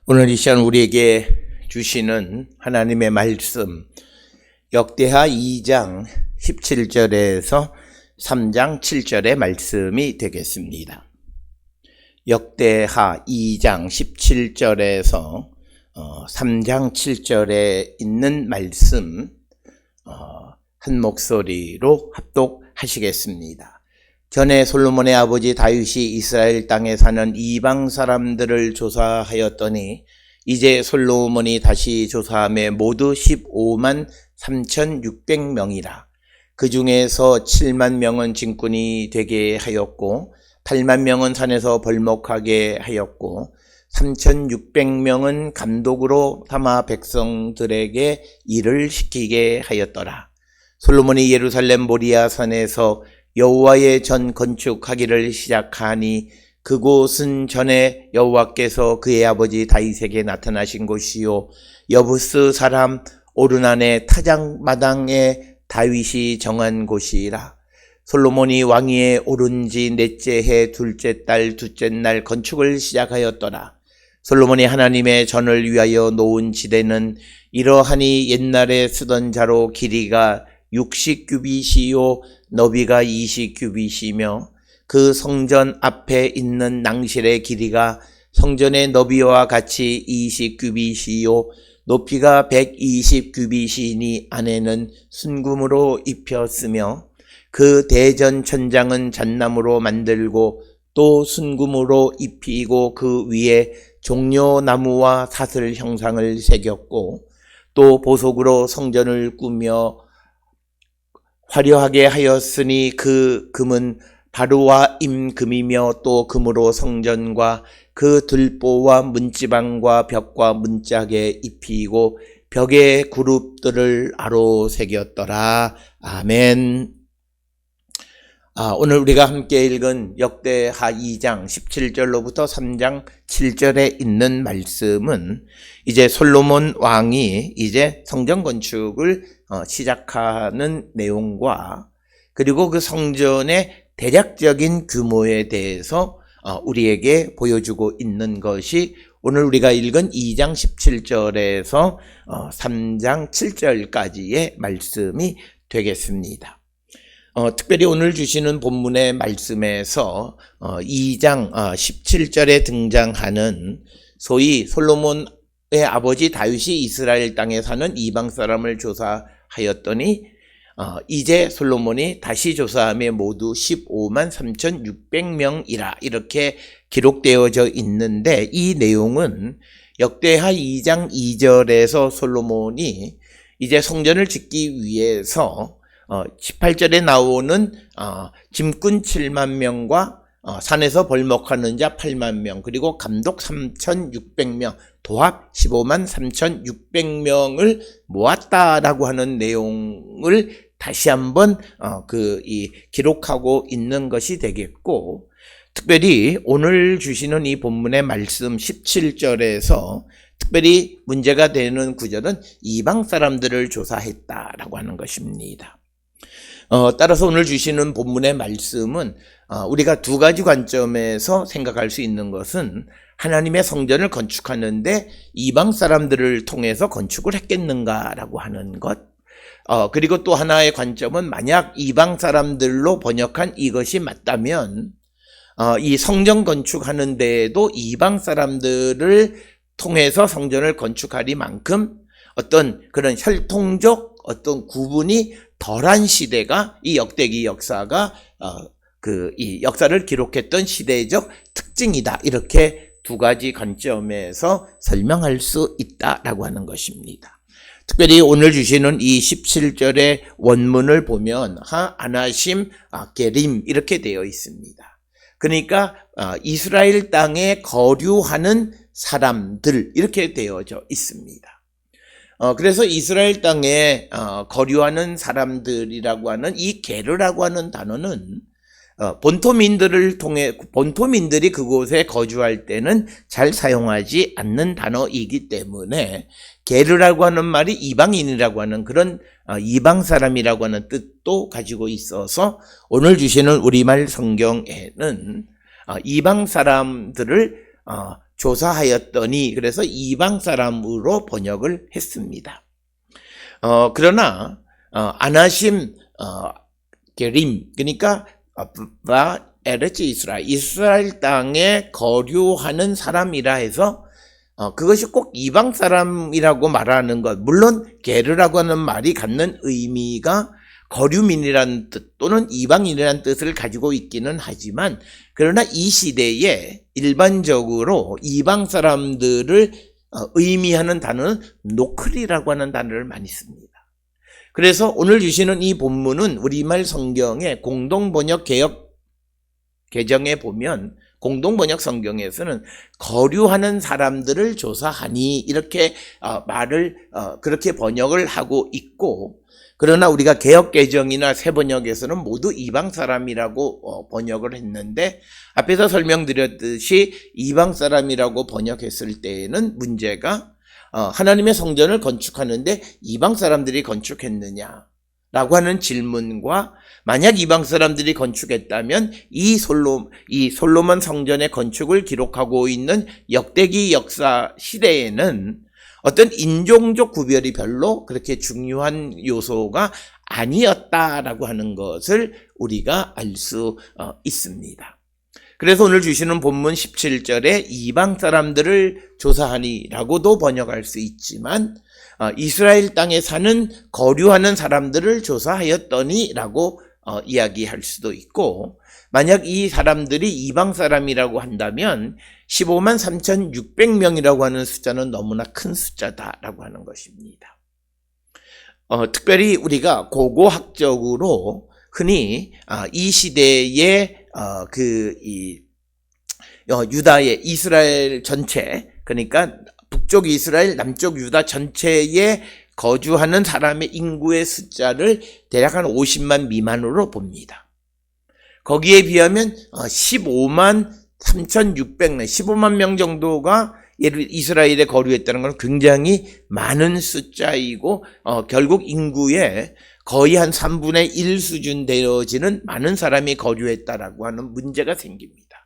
오늘 이 시간 우리에게 주시는 하나님의 말씀, 역대하 2장 17절에서 3장 7절의 말씀이 되겠습니다. 역대하 2장 17절에서 3장 7절에 있는 말씀 한 목소리로 합독하시겠습니다. 전에 솔로몬의 아버지 다윗이 이스라엘 땅에 사는 이방 사람들을 조사하였더니 이제 솔로몬이 다시 조사함에 모두 15만 3,600명이라. 그 중에서 7만 명은 진군이 되게 하였고 8만 명은 산에서 벌목하게 하였고 3,600명은 감독으로 삼아 백성들에게 일을 시키게 하였더라. 솔로몬이 예루살렘 모리아 산에서 여호와의 전 건축하기를 시작하니 그곳은 전에 여호와께서 그의 아버지 다윗에게 나타나신 곳이요 여부스 사람 오르난의 타작마당에 다윗이 정한 곳이라. 솔로몬이 왕위에 오른 지 넷째 해 둘째 달 둘째 날 건축을 시작하였더라. 솔로몬이 하나님의 전을 위하여 놓은 지대는 이러하니 옛날에 쓰던 자로 길이가 60규빗이요 너비가 20규빗이며 그 성전 앞에 있는 낭실의 길이가 성전의 너비와 같이 20규빗이요 높이가 120규빗이니 안에는 순금으로 입혔으며 그 대전 천장은 잣나무로 만들고 또 순금으로 입히고 그 위에 종려나무와 사슬 형상을 새겼고 또 보석으로 성전을 꾸며 화려하게 하였으니 그 금은 바루와 임금이며 또 금으로 성전과 그 들보와 문지방과 벽과 문짝에 입히고 벽에 그룹들을 아로 새겼더라. 아멘. 오늘 우리가 함께 읽은 역대하 2장 17절로부터 3장 7절에 있는 말씀은 이제 솔로몬 왕이 이제 성전 건축을 시작하는 내용과 그리고 그 성전의 대략적인 규모에 대해서 우리에게 보여주고 있는 것이 오늘 우리가 읽은 2장 17절에서 3장 7절까지의 말씀이 되겠습니다. 특별히 오늘 주시는 본문의 말씀에서 2장 17절에 등장하는 소위 솔로몬의 아버지 다윗이 이스라엘 땅에 사는 이방 사람을 조사하였더니 이제 솔로몬이 다시 조사함에 모두 15만 3,600명이라 이렇게 기록되어져 있는데 이 내용은 역대하 2장 2절에서 솔로몬이 이제 성전을 짓기 위해서 18절에 나오는 짐꾼 7만 명과 산에서 벌목하는 자 8만 명 그리고 감독 3,600명 도합 15만 3,600명을 모았다라고 하는 내용을 다시 한번 기록하고 있는 것이 되겠고 특별히 오늘 주시는 이 본문의 말씀 17절에서 특별히 문제가 되는 구절은 이방 사람들을 조사했다라고 하는 것입니다. 따라서 오늘 주시는 본문의 말씀은 우리가 두 가지 관점에서 생각할 수 있는 것은 하나님의 성전을 건축하는데 이방 사람들을 통해서 건축을 했겠는가라고 하는 것 그리고 또 하나의 관점은 만약 이방 사람들로 번역한 이것이 맞다면 이 성전 건축하는 데에도 이방 사람들을 통해서 성전을 건축하리만큼 어떤 그런 혈통적 어떤 구분이 덜한 시대가 이 역대기 역사가 이 역사를 기록했던 시대적 특징이다. 이렇게 두 가지 관점에서 설명할 수 있다라고 하는 것입니다. 특별히 오늘 주시는 이 17절의 원문을 보면 아나심 게림 이렇게 되어 있습니다. 그러니까 이스라엘 땅에 거류하는 사람들 이렇게 되어져 있습니다. 그래서 이스라엘 땅에 거류하는 사람들이라고 하는 이 게르라고 하는 단어는 본토민들이 그곳에 거주할 때는 잘 사용하지 않는 단어이기 때문에 게르라고 하는 말이 이방인이라고 하는 그런 이방 사람이라고 하는 뜻도 가지고 있어서 오늘 주시는 우리말 성경에는 이방 사람들을 조사하였더니 그래서 이방 사람으로 번역을 했습니다. 그러나 아나심 게림 그러니까 에르츠 이스라엘 땅에 거류하는 사람이라 해서 그것이 꼭 이방 사람이라고 말하는 것, 물론 게르라고 하는 말이 갖는 의미가 거류민이라는 뜻 또는 이방인이라는 뜻을 가지고 있기는 하지만, 그러나 이 시대에 일반적으로 이방 사람들을 의미하는 단어는 노클이라고 하는 단어를 많이 씁니다. 그래서 오늘 주시는 이 본문은 우리말 성경의 공동번역 개혁 개정에 보면 공동번역 성경에서는 거류하는 사람들을 조사하니 이렇게 말을 그렇게 번역을 하고 있고, 그러나 우리가 개혁개정이나 새번역에서는 모두 이방 사람이라고 번역을 했는데, 앞에서 설명드렸듯이 이방 사람이라고 번역했을 때에는 문제가 하나님의 성전을 건축하는데 이방 사람들이 건축했느냐라고 하는 질문과, 만약 이방 사람들이 건축했다면 이 솔로몬 성전의 건축을 기록하고 있는 역대기 역사 시대에는 어떤 인종적 구별이 별로 그렇게 중요한 요소가 아니었다라고 하는 것을 우리가 알 수 있습니다. 그래서 오늘 주시는 본문 17절에 이방 사람들을 조사하니라고도 번역할 수 있지만, 이스라엘 땅에 사는 거류하는 사람들을 조사하였더니라고 이야기할 수도 있고, 만약 이 사람들이 이방 사람이라고 한다면 15만 3,600명이라고 하는 숫자는 너무나 큰 숫자다라고 하는 것입니다. 특별히 우리가 고고학적으로 흔히 이 시대의 유다의 이스라엘 전체, 그러니까 북쪽 이스라엘, 남쪽 유다 전체에 거주하는 사람의 인구의 숫자를 대략 한 50만 미만으로 봅니다. 거기에 비하면 15만 3,600명, 15만 명 정도가 이스라엘에 거류했다는 건 굉장히 많은 숫자이고, 결국 인구의 거의 한 3분의 1 수준 되어지는 많은 사람이 거류했다라고 하는 문제가 생깁니다.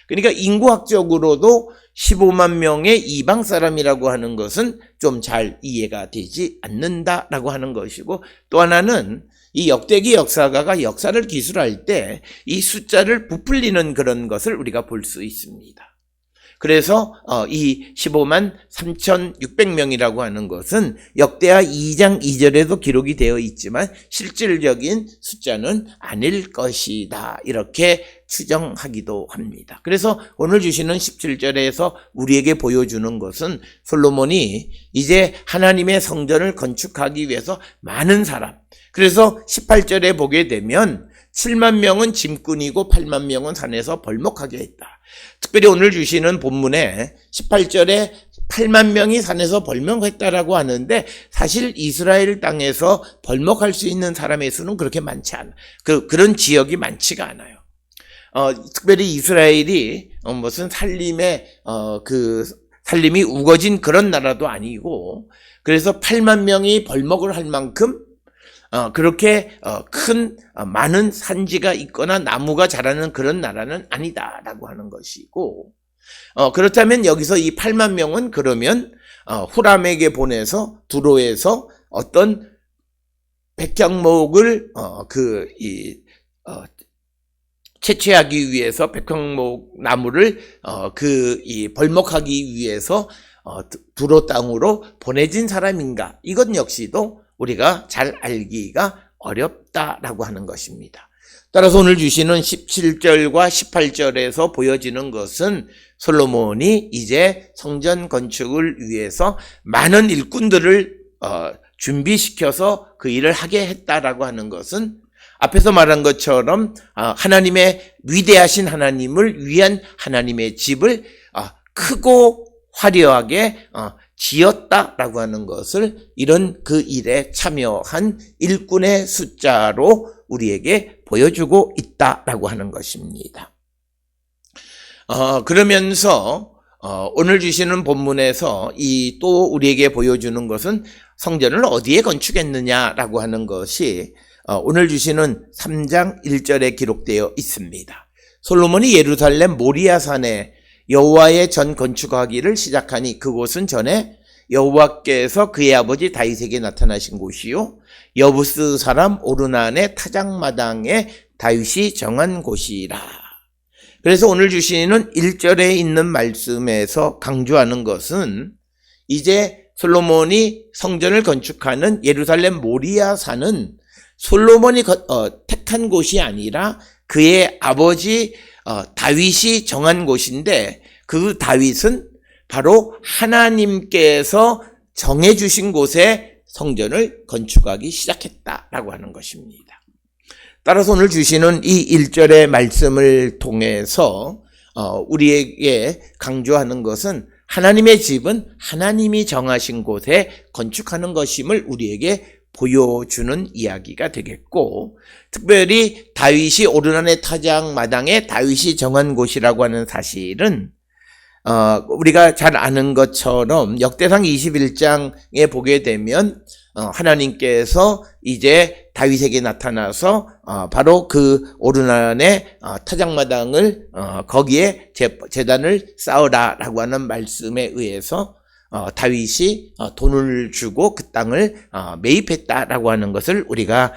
그러니까 인구학적으로도 15만 명의 이방 사람이라고 하는 것은 좀 잘 이해가 되지 않는다라고 하는 것이고, 또 하나는 이 역대기 역사가가 역사를 기술할 때 이 숫자를 부풀리는 그런 것을 우리가 볼 수 있습니다. 그래서 이 15만 3,600명이라고 하는 것은 역대하 2장 2절에도 기록이 되어 있지만 실질적인 숫자는 아닐 것이다, 이렇게 추정하기도 합니다. 그래서 오늘 주시는 17절에서 우리에게 보여주는 것은 솔로몬이 이제 하나님의 성전을 건축하기 위해서 많은 사람, 그래서 18절에 보게 되면 7만 명은 짐꾼이고 8만 명은 산에서 벌목하게 했다. 특별히 오늘 주시는 본문에 18절에 8만 명이 산에서 벌목했다라고 하는데, 사실 이스라엘 땅에서 벌목할 수 있는 사람의 수는 그렇게 많지 않아요. 그런 지역이 많지가 않아요. 특별히 이스라엘이 무슨 살림이 우거진 그런 나라도 아니고, 그래서 8만 명이 벌목을 할 만큼 그렇게 많은 산지가 있거나 나무가 자라는 그런 나라는 아니다라고 하는 것이고, 그렇다면 여기서 이 8만 명은 그러면 후람에게 보내서 두로에서 어떤 백향목을 채취하기 위해서 백향목 나무를 벌목하기 위해서 두로 땅으로 보내진 사람인가? 이것 역시도 우리가 잘 알기가 어렵다라고 하는 것입니다. 따라서 오늘 주시는 17절과 18절에서 보여지는 것은 솔로몬이 이제 성전 건축을 위해서 많은 일꾼들을 준비시켜서 그 일을 하게 했다라고 하는 것은 앞에서 말한 것처럼 하나님의 위대하신 하나님을 위한 하나님의 집을 크고 화려하게 지었다라고 하는 것을 이런 그 일에 참여한 일꾼의 숫자로 우리에게 보여주고 있다라고 하는 것입니다. 그러면서 오늘 주시는 본문에서 또 우리에게 보여주는 것은 성전을 어디에 건축했느냐라고 하는 것이 오늘 주시는 3장 1절에 기록되어 있습니다. 솔로몬이 예루살렘 모리아산에 여호와의 전 건축하기를 시작하니 그곳은 전에 여호와께서 그의 아버지 다윗에게 나타나신 곳이요 여부스 사람 오르난의 타작마당에 다윗이 정한 곳이라. 그래서 오늘 주시는 1절에 있는 말씀에서 강조하는 것은 이제 솔로몬이 성전을 건축하는 예루살렘 모리아 산은 솔로몬이 택한 곳이 아니라 그의 아버지 다윗이 정한 곳인데 그 다윗은 바로 하나님께서 정해주신 곳에 성전을 건축하기 시작했다라고 하는 것입니다. 따라서 오늘 주시는 이 1절의 말씀을 통해서 우리에게 강조하는 것은 하나님의 집은 하나님이 정하신 곳에 건축하는 것임을 우리에게 보여주는 이야기가 되겠고, 특별히 다윗이 오르난의 타작마당에 다윗이 정한 곳이라고 하는 사실은 우리가 잘 아는 것처럼 역대상 21장에 보게 되면 하나님께서 이제 다윗에게 나타나서 바로 그 오르난의 타작마당을 거기에 제단을 쌓으라라고 하는 말씀에 의해서 다윗이 돈을 주고 그 땅을 매입했다라고 하는 것을 우리가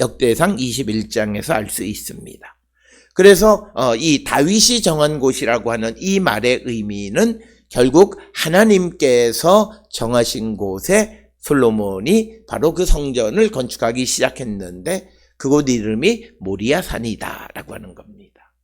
역대상 21장에서 알 수 있습니다. 그래서 이 다윗이 정한 곳이라고 하는 이 말의 의미는 결국 하나님께서 정하신 곳에 솔로몬이 바로 그 성전을 건축하기 시작했는데 그곳 이름이 모리아 산이다라고 하는 겁니다.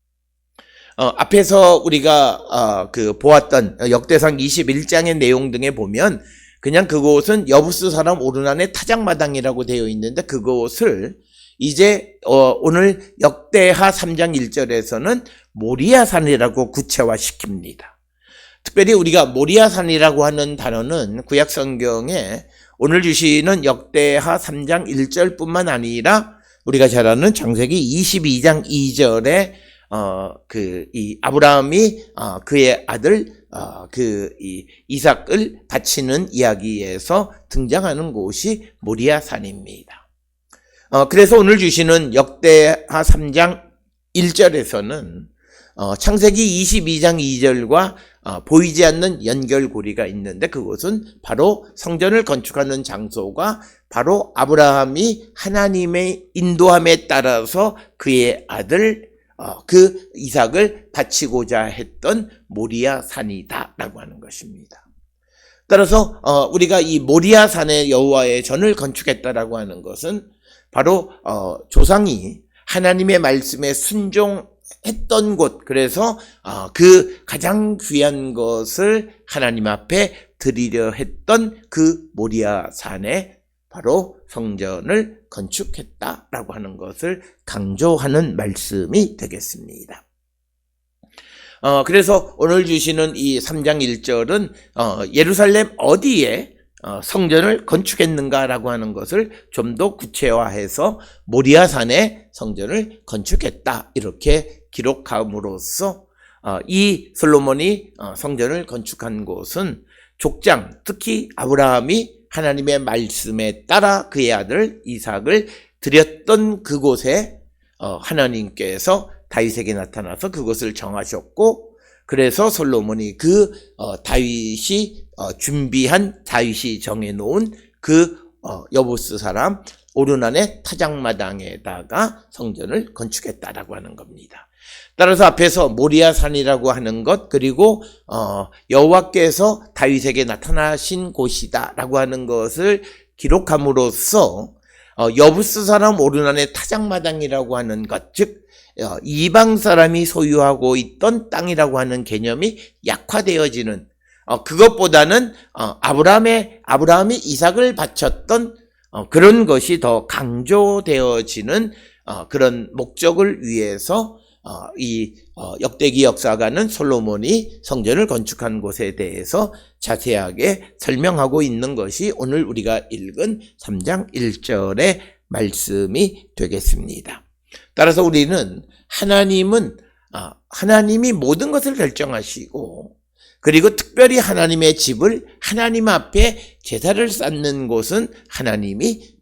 앞에서 우리가 보았던 역대상 21장의 내용 등에 보면 그냥 그곳은 여부스 사람 오르난의 타작마당이라고 되어 있는데 그곳을 이제 오늘 역대하 3장 1절에서는 모리아산이라고 구체화시킵니다. 특별히 우리가 모리아산이라고 하는 단어는 구약 성경에 오늘 주시는 역대하 3장 1절뿐만 아니라 우리가 잘 아는 창세기 22장 2절에 이 아브라함이 그의 아들 이삭을 바치는 이야기에서 등장하는 곳이 모리아산입니다. 그래서 오늘 주시는 역대하 3장 1절에서는 창세기 22장 2절과 보이지 않는 연결고리가 있는데 그곳은 바로 성전을 건축하는 장소가 바로 아브라함이 하나님의 인도함에 따라서 그의 아들 그 이삭을 바치고자 했던 모리아 산이다라고 하는 것입니다. 따라서 우리가 이 모리아 산에 여호와의 전을 건축했다라고 하는 것은 바로 조상이 하나님의 말씀에 순종했던 곳, 그래서 그 가장 귀한 것을 하나님 앞에 드리려 했던 그 모리아 산에 바로 성전을 건축했다라고 하는 것을 강조하는 말씀이 되겠습니다. 그래서 오늘 주시는 이 3장 1절은 예루살렘 어디에 성전을 건축했는가라고 하는 것을 좀 더 구체화해서 모리아산에 성전을 건축했다 이렇게 기록함으로써 이 솔로몬이 성전을 건축한 곳은 족장, 특히 아브라함이 하나님의 말씀에 따라 그의 아들 이삭을 드렸던 그곳에 하나님께서 다윗에게 나타나서 그것을 정하셨고, 그래서 솔로몬이 다윗이 준비한 다윗이 정해놓은 여부스 사람 오르난의 타작마당에다가 성전을 건축했다라고 하는 겁니다. 따라서 앞에서 모리아산이라고 하는 것, 그리고 여호와께서 다윗에게 나타나신 곳이다라고 하는 것을 기록함으로써 여부스 사람 오르난의 타작마당이라고 하는 것, 즉 이방 사람이 소유하고 있던 땅이라고 하는 개념이 약화되어지는, 그것보다는 아브라함이 이삭을 바쳤던 그런 것이 더 강조되어지는 그런 목적을 위해서 이 역대기 역사가는 솔로몬이 성전을 건축한 곳에 대해서 자세하게 설명하고 있는 것이 오늘 우리가 읽은 3장 1절의 말씀이 되겠습니다. 따라서 우리는 하나님이 모든 것을 결정하시고, 그리고 특별히 하나님의 집을 하나님 앞에 제사를 쌓는 곳은 하나님이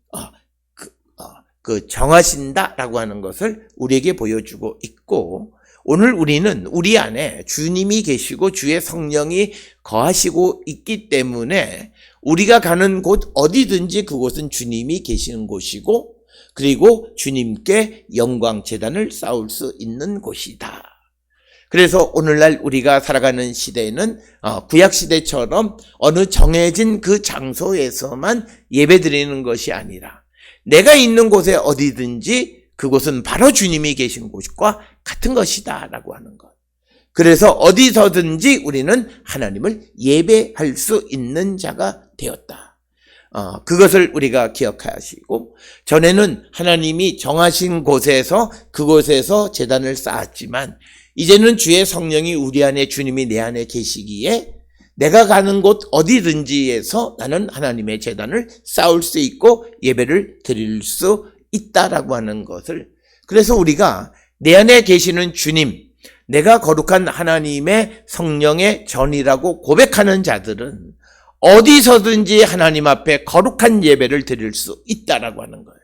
정하신다라고 하는 것을 우리에게 보여주고 있고, 오늘 우리는 우리 안에 주님이 계시고 주의 성령이 거하시고 있기 때문에 우리가 가는 곳 어디든지 그곳은 주님이 계시는 곳이고, 그리고 주님께 영광 제단을 쌓을 수 있는 곳이다. 그래서 오늘날 우리가 살아가는 시대에는 구약시대처럼 어느 정해진 그 장소에서만 예배드리는 것이 아니라 내가 있는 곳에 어디든지 그곳은 바로 주님이 계신 곳과 같은 것이다 라고 하는 것. 그래서 어디서든지 우리는 하나님을 예배할 수 있는 자가 되었다. 그것을 우리가 기억하시고, 전에는 하나님이 정하신 곳에서 그곳에서 제단을 쌓았지만 이제는 주의 성령이 우리 안에, 주님이 내 안에 계시기에 내가 가는 곳 어디든지에서 나는 하나님의 제단을 쌓을 수 있고 예배를 드릴 수 있다라고 하는 것을, 그래서 우리가 내 안에 계시는 주님, 내가 거룩한 하나님의 성령의 전이라고 고백하는 자들은 어디서든지 하나님 앞에 거룩한 예배를 드릴 수 있다라고 하는 거예요.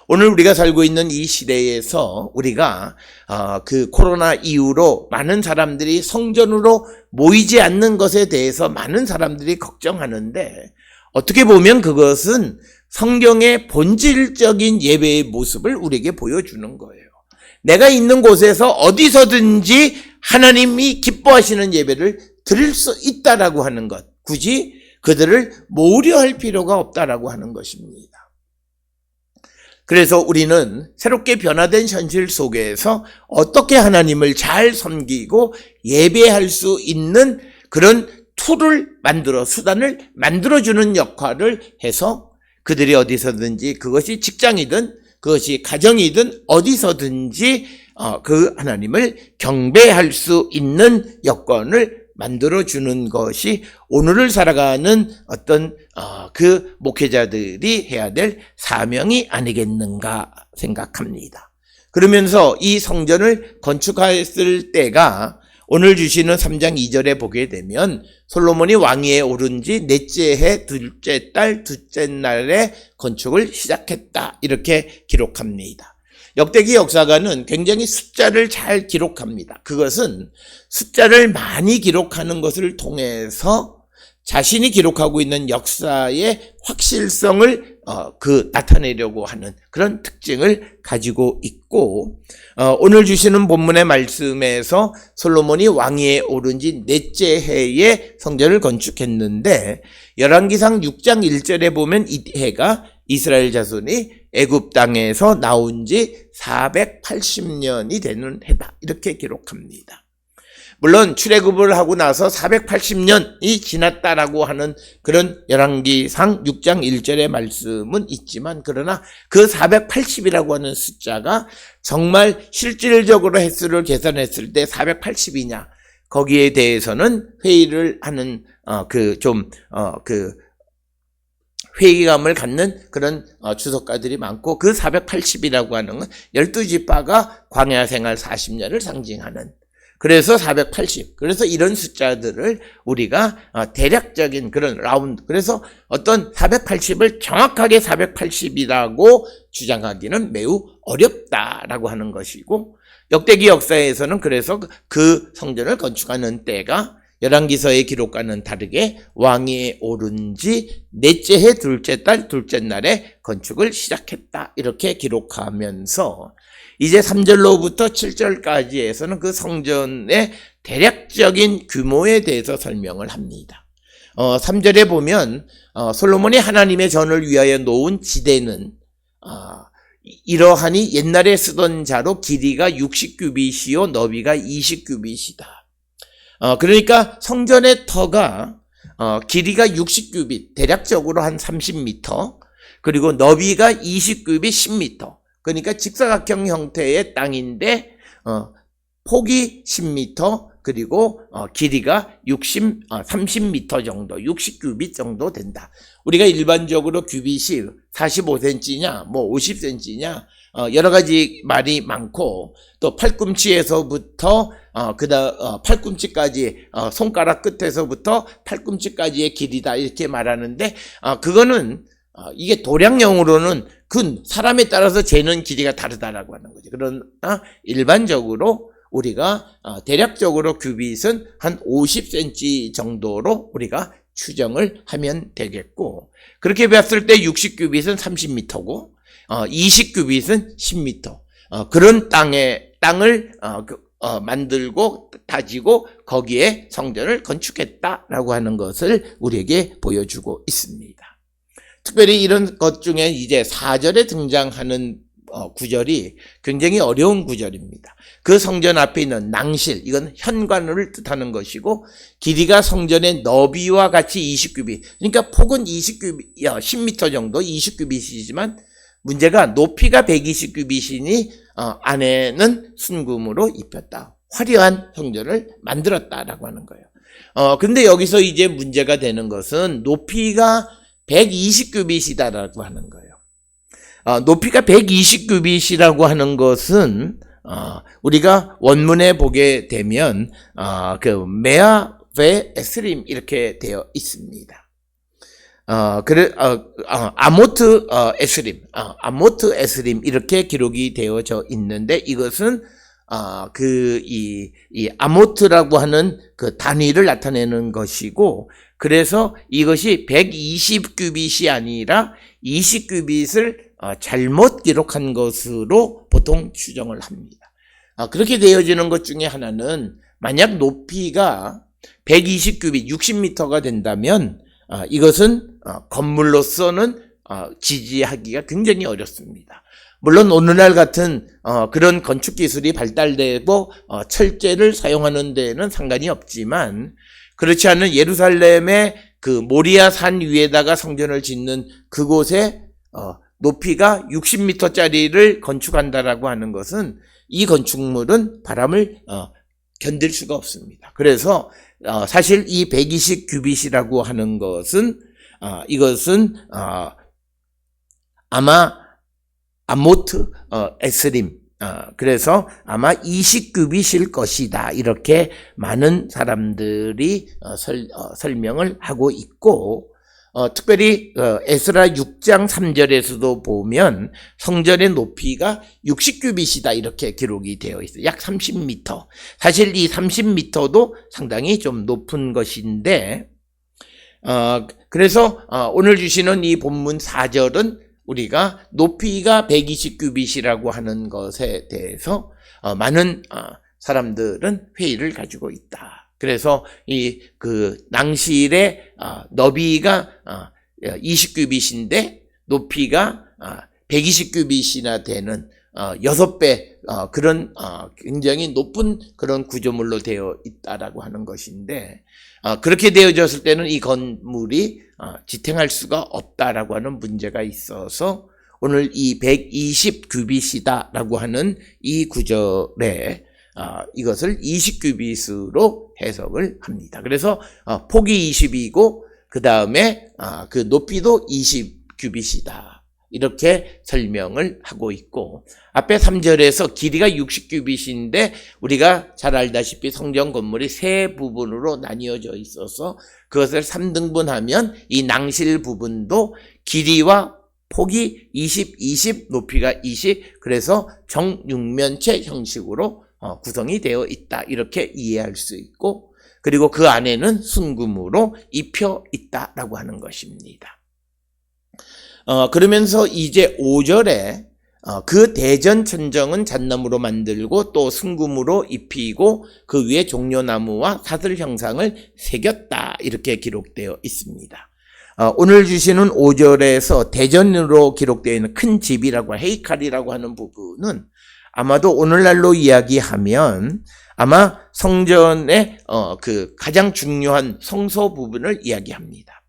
오늘 우리가 살고 있는 이 시대에서 우리가 그 코로나 이후로 많은 사람들이 성전으로 모이지 않는 것에 대해서 많은 사람들이 걱정하는데, 어떻게 보면 그것은 성경의 본질적인 예배의 모습을 우리에게 보여주는 거예요. 내가 있는 곳에서 어디서든지 하나님이 기뻐하시는 예배를 드릴 수 있다라고 하는 것, 굳이 그들을 모으려 할 필요가 없다라고 하는 것입니다. 그래서 우리는 새롭게 변화된 현실 속에서 어떻게 하나님을 잘 섬기고 예배할 수 있는 그런 툴을 수단을 만들어주는 역할을 해서 그들이 어디서든지, 그것이 직장이든 그것이 가정이든 어디서든지 그 하나님을 경배할 수 있는 여건을 만들어주는 것이 오늘을 살아가는 어떤 그 목회자들이 해야 될 사명이 아니겠는가 생각합니다. 그러면서 이 성전을 건축했을 때가 오늘 주시는 3장 2절에 보게 되면 솔로몬이 왕위에 오른 지 넷째 해 둘째 달 둘째 날에 건축을 시작했다, 이렇게 기록합니다. 역대기 역사가는 굉장히 숫자를 잘 기록합니다. 그것은 숫자를 많이 기록하는 것을 통해서 자신이 기록하고 있는 역사의 확실성을 나타내려고 하는 그런 특징을 가지고 있고, 오늘 주시는 본문의 말씀에서 솔로몬이 왕위에 오른 지 넷째 해에 성전을 건축했는데, 열왕기상 6장 1절에 보면 이 해가 이스라엘 자손이 애굽 땅에서 나온 지 480년이 되는 해다, 이렇게 기록합니다. 물론 출애굽을 하고 나서 480년이 지났다라고 하는 그런 열왕기상 6장 1절의 말씀은 있지만, 그러나 그 480이라고 하는 숫자가 정말 실질적으로 횟수를 계산했을 때 480이냐, 거기에 대해서는 회의를 하는 회의감을 갖는 그런 주석가들이 많고, 그 480이라고 하는 건 12지파가 광야 생활 40년을 상징하는, 그래서 480. 그래서 이런 숫자들을 우리가 대략적인 그런 라운드, 그래서 어떤 480을 정확하게 480이라고 주장하기는 매우 어렵다라고 하는 것이고, 역대기 역사에서는 그래서 그 성전을 건축하는 때가 열왕기서의 기록과는 다르게 왕위에 오른 지 넷째 해 둘째 달 둘째 날에 건축을 시작했다, 이렇게 기록하면서 이제 3절로부터 7절까지에서는 그 성전의 대략적인 규모에 대해서 설명을 합니다. 3절에 보면 솔로몬이 하나님의 전을 위하여 놓은 지대는 이러하니 옛날에 쓰던 자로 길이가 60규빗이요 너비가 20규빗이다. 그러니까 성전의 터가 길이가 60규빗, 대략적으로 한 30m, 그리고 너비가 20규빗 10m. 그러니까 직사각형 형태의 땅인데 폭이 10m, 그리고 길이가 30m 정도, 60규빗 정도 된다. 우리가 일반적으로 규빗이 45cm냐, 50cm냐, 여러 가지 말이 많고, 또 팔꿈치에서부터 팔꿈치까지, 손가락 끝에서부터 팔꿈치까지의 길이다, 이렇게 말하는데, 그거는 이게 도량형으로는 사람에 따라서 재는 길이가 다르다라고 하는 거죠. 그러나 일반적으로 우리가 대략적으로 규빗은 한 50cm 정도로 우리가 추정을 하면 되겠고, 그렇게 봤을 때 60규빗은 30m고 20규빗은 10m. 그런 땅을 만들고 다지고 거기에 성전을 건축했다라고 하는 것을 우리에게 보여주고 있습니다. 특별히 이런 것 중에 이제 4절에 등장하는 구절이 굉장히 어려운 구절입니다. 그 성전 앞에 있는 낭실, 이건 현관을 뜻하는 것이고, 길이가 성전의 너비와 같이 20규빗, 그러니까 폭은 10m 정도 20규빗이지만 문제가 높이가 120규빗이니 안에는 순금으로 입혔다. 화려한 성전을 만들었다라고 하는 거예요. 근데 여기서 이제 문제가 되는 것은 높이가 120규빗이다라고 하는 거예요. 높이가 120규빗이라고 하는 것은 우리가 원문에 보게 되면 그 메아베 에스림 이렇게 되어 있습니다. 아모트 에스림 이렇게 기록이 되어져 있는데, 이것은 이 아모트라고 하는 그 단위를 나타내는 것이고, 그래서 이것이 120규빗이 아니라 20규빗을 잘못 기록한 것으로 보통 추정을 합니다. 그렇게 되어지는 것 중에 하나는, 만약 높이가 120규빗, 60m가 된다면 이것은 건물로서는 지지하기가 굉장히 어렵습니다. 물론 오늘날 같은 그런 건축 기술이 발달되고 철제를 사용하는 데는 상관이 없지만, 그렇지 않은 예루살렘의 그 모리아 산 위에다가 성전을 짓는 그곳에 높이가 60m짜리를 건축한다라고 하는 것은, 이 건축물은 바람을 견딜 수가 없습니다. 그래서 사실 이 120규빗이라고 하는 것은 이것은 아마 아모트 에스림, 그래서 아마 20규빗일 것이다, 이렇게 많은 사람들이 설명을 하고 있고, 특별히 에스라 6장 3절에서도 보면 성전의 높이가 60규빗이다 이렇게 기록이 되어 있어요. 약 30m. 사실 이 30m도 상당히 좀 높은 것인데, 그래서 오늘 주시는 이 본문 4절은 우리가 높이가 120규빗이라고 하는 것에 대해서 많은 사람들은 회의를 가지고 있다. 그래서 그 낭실의 너비가 20규빗인데 높이가 120규빗이나 되는 6배 그런 굉장히 높은 그런 구조물로 되어 있다라고 하는 것인데, 그렇게 되어졌을 때는 이 건물이 지탱할 수가 없다라고 하는 문제가 있어서 오늘 이 120규빗이다라고 하는 이 구절에 이것을 20규빗으로 해석을 합니다. 그래서 폭이 20이고 그 다음에 그 높이도 20규빗이다. 이렇게 설명을 하고 있고, 앞에 3절에서 길이가 60규빗인데 우리가 잘 알다시피 성전 건물이 세 부분으로 나뉘어져 있어서 그것을 3등분하면 이 낭실 부분도 길이와 폭이 20, 20, 높이가 20, 그래서 정육면체 형식으로 구성이 되어 있다, 이렇게 이해할 수 있고, 그리고 그 안에는 순금으로 입혀 있다라고 하는 것입니다. 그러면서 이제 5절에 그 대전 천정은 잣나무로 만들고 또 순금으로 입히고 그 위에 종려나무와 사슬 형상을 새겼다, 이렇게 기록되어 있습니다. 오늘 주시는 5절에서 대전으로 기록되어 있는 큰 집이라고, 헤이칼이라고 하는 부분은 아마도 오늘날로 이야기하면 아마 성전의 그 가장 중요한 성소 부분을 이야기합니다.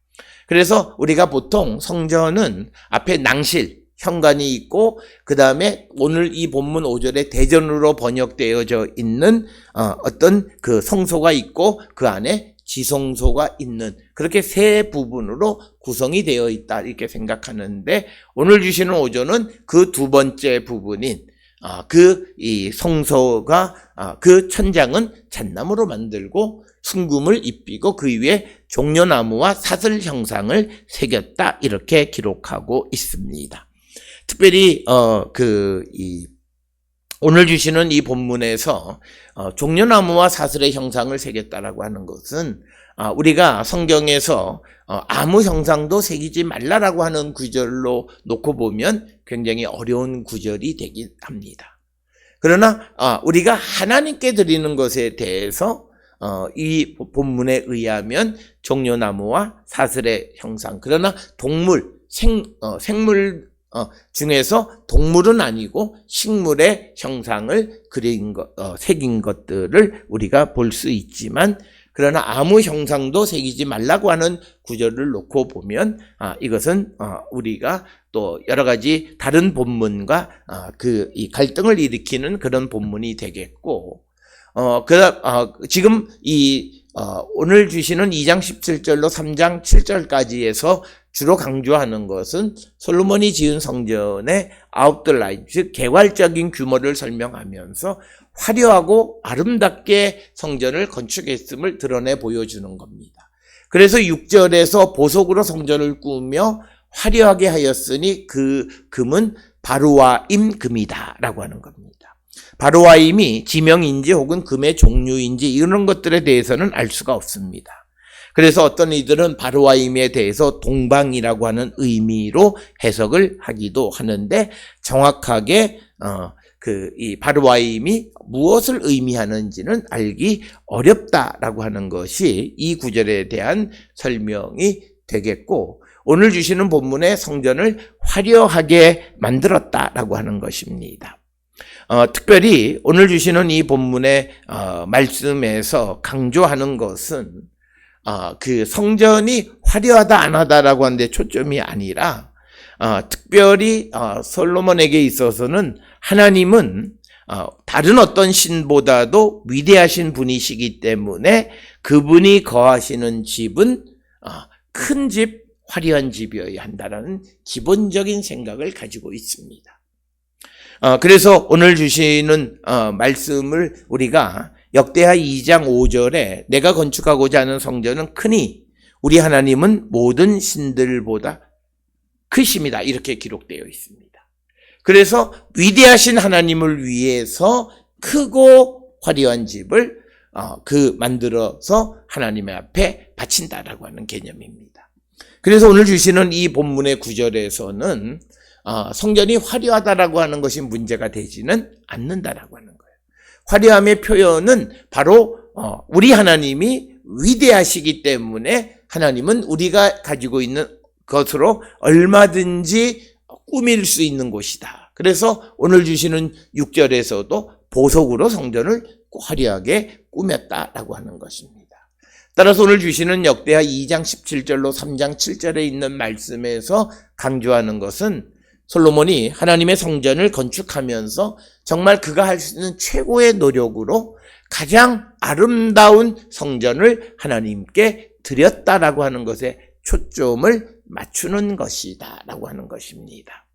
그래서 우리가 보통 성전은 앞에 낭실, 현관이 있고 그 다음에 오늘 이 본문 5절에 대전으로 번역되어져 있는 어떤 그 성소가 있고 그 안에 지성소가 있는, 그렇게 세 부분으로 구성이 되어 있다, 이렇게 생각하는데, 오늘 주시는 5절은 그 두 번째 부분인 이 성소가 그 천장은 잣나무로 만들고 순금을 입히고 그 위에 종려나무와 사슬 형상을 새겼다, 이렇게 기록하고 있습니다. 특별히 오늘 주시는 이 본문에서 종려나무와 사슬의 형상을 새겼다라고 하는 것은 우리가 성경에서 아무 형상도 새기지 말라라고 하는 구절로 놓고 보면 굉장히 어려운 구절이 되긴 합니다. 그러나 우리가 하나님께 드리는 것에 대해서 이 본문에 의하면 종려나무와 사슬의 형상, 그러나 동물, 생물 중에서 동물은 아니고 식물의 형상을 새긴 것들을 우리가 볼 수 있지만, 그러나 아무 형상도 새기지 말라고 하는 구절을 놓고 보면 이것은 우리가 또 여러 가지 다른 본문과 이 갈등을 일으키는 그런 본문이 되겠고, 지금 오늘 주시는 2장 17절로 3장 7절까지에서 주로 강조하는 것은 솔로몬이 지은 성전의 아웃라인, 즉 개괄적인 규모를 설명하면서 화려하고 아름답게 성전을 건축했음을 드러내 보여주는 겁니다. 그래서 6절에서 보석으로 성전을 꾸며 화려하게 하였으니 그 금은 바로와임 금이다 라고 하는 겁니다. 바로와임이 지명인지 혹은 금의 종류인지 이런 것들에 대해서는 알 수가 없습니다. 그래서 어떤 이들은 바로와임에 대해서 동방이라고 하는 의미로 해석을 하기도 하는데, 정확하게 이 바로와임이 무엇을 의미하는지는 알기 어렵다라고 하는 것이 이 구절에 대한 설명이 되겠고, 오늘 주시는 본문의 성전을 화려하게 만들었다라고 하는 것입니다. 특별히 오늘 주시는 이 본문의 말씀에서 강조하는 것은 그 성전이 화려하다 안 하다라고 하는데 초점이 아니라, 특별히 솔로몬에게 있어서는 하나님은 다른 어떤 신보다도 위대하신 분이시기 때문에 그분이 거하시는 집은 큰 집, 화려한 집이어야 한다라는 기본적인 생각을 가지고 있습니다. 그래서 오늘 주시는 말씀을 우리가 역대하 2장 5절에 내가 건축하고자 하는 성전은 크니 우리 하나님은 모든 신들보다 크심이다, 이렇게 기록되어 있습니다. 그래서 위대하신 하나님을 위해서 크고 화려한 집을 만들어서 하나님의 앞에 바친다라고 하는 개념입니다. 그래서 오늘 주시는 이 본문의 구절에서는 성전이 화려하다라고 하는 것이 문제가 되지는 않는다라고 하는 거예요. 화려함의 표현은 바로 우리 하나님이 위대하시기 때문에 하나님은 우리가 가지고 있는 것으로 얼마든지 꾸밀 수 있는 곳이다. 그래서 오늘 주시는 6절에서도 보석으로 성전을 화려하게 꾸몄다라고 하는 것입니다. 따라서 오늘 주시는 역대하 2장 17절로 3장 7절에 있는 말씀에서 강조하는 것은 솔로몬이 하나님의 성전을 건축하면서 정말 그가 할 수 있는 최고의 노력으로 가장 아름다운 성전을 하나님께 드렸다라고 하는 것에 초점을 맞추는 것이다 라고 하는 것입니다.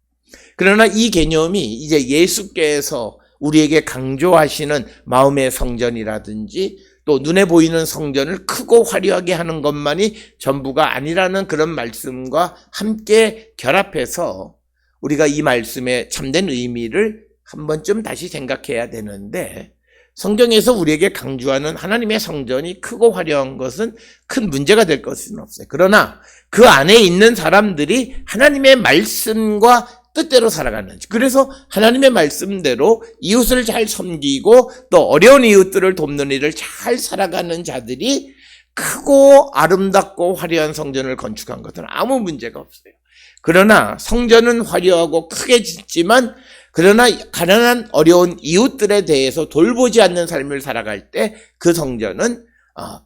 그러나 이 개념이 이제 예수께서 우리에게 강조하시는 마음의 성전이라든지 또 눈에 보이는 성전을 크고 화려하게 하는 것만이 전부가 아니라는 그런 말씀과 함께 결합해서 우리가 이 말씀의 참된 의미를 한 번쯤 다시 생각해야 되는데, 성경에서 우리에게 강조하는 하나님의 성전이 크고 화려한 것은 큰 문제가 될 것은 없어요. 그러나 그 안에 있는 사람들이 하나님의 말씀과 뜻대로 살아가는, 그래서 하나님의 말씀대로 이웃을 잘 섬기고 또 어려운 이웃들을 돕는 일을 잘 살아가는 자들이 크고 아름답고 화려한 성전을 건축한 것은 아무 문제가 없어요. 그러나 성전은 화려하고 크게 짓지만, 그러나 가난한 어려운 이웃들에 대해서 돌보지 않는 삶을 살아갈 때 그 성전은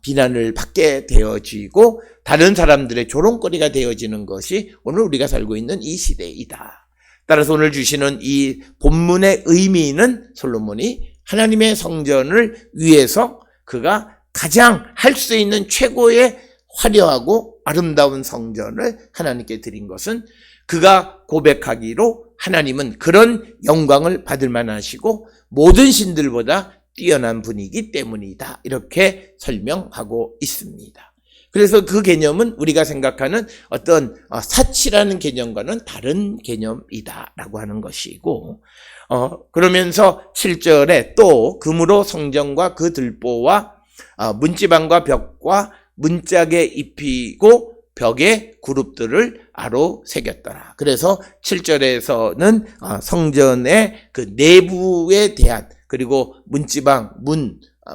비난을 받게 되어지고 다른 사람들의 조롱거리가 되어지는 것이 오늘 우리가 살고 있는 이 시대이다. 따라서 오늘 주시는 이 본문의 의미는 솔로몬이 하나님의 성전을 위해서 그가 가장 할 수 있는 최고의 화려하고 아름다운 성전을 하나님께 드린 것은 그가 고백하기로 하나님은 그런 영광을 받을 만하시고 모든 신들보다 뛰어난 분이기 때문이다, 이렇게 설명하고 있습니다. 그래서 그 개념은 우리가 생각하는 어떤 사치라는 개념과는 다른 개념이다라고 하는 것이고, 그러면서 7절에 또 금으로 성전과 그 들보와 문지방과 벽과 문짝에 입히고 벽에 그룹들을 아로 새겼더라. 그래서 7절에서는 성전의 그 내부에 대한, 그리고 문지방,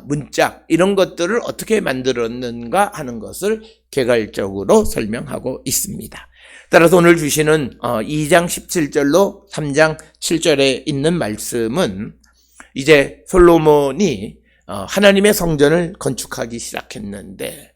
문짝 이런 것들을 어떻게 만들었는가 하는 것을 개괄적으로 설명하고 있습니다. 따라서 오늘 주시는 2장 17절로 3장 7절에 있는 말씀은 이제 솔로몬이 하나님의 성전을 건축하기 시작했는데,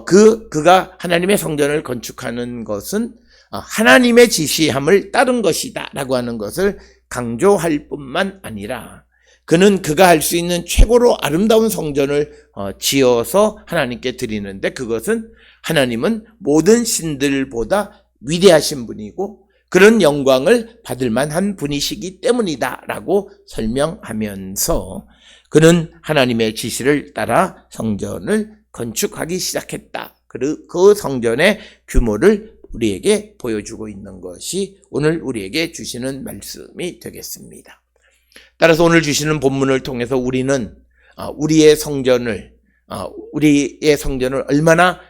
그가 하나님의 성전을 건축하는 것은 하나님의 지시함을 따른 것이다 라고 하는 것을 강조할 뿐만 아니라, 그가 할 수 있는 최고로 아름다운 성전을 지어서 하나님께 드리는데, 그것은 하나님은 모든 신들보다 위대하신 분이고 그런 영광을 받을 만한 분이시기 때문이다 라고 설명하면서, 그는 하나님의 지시를 따라 성전을 건축하기 시작했다. 그 성전의 규모를 우리에게 보여주고 있는 것이 오늘 우리에게 주시는 말씀이 되겠습니다. 따라서 오늘 주시는 본문을 통해서 우리는 우리의 성전을 얼마나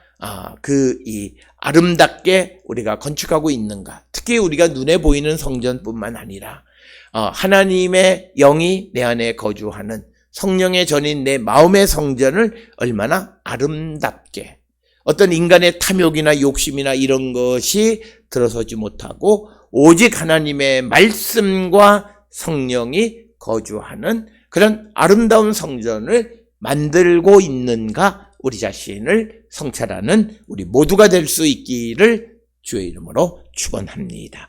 아름답게 우리가 건축하고 있는가, 특히 우리가 눈에 보이는 성전뿐만 아니라 하나님의 영이 내 안에 거주하는 성령의 전인 내 마음의 성전을 얼마나 아름답게, 어떤 인간의 탐욕이나 욕심이나 이런 것이 들어서지 못하고 오직 하나님의 말씀과 성령이 거주하는 그런 아름다운 성전을 만들고 있는가, 우리 자신을 성찰하는 우리 모두가 될 수 있기를 주의 이름으로 축원합니다.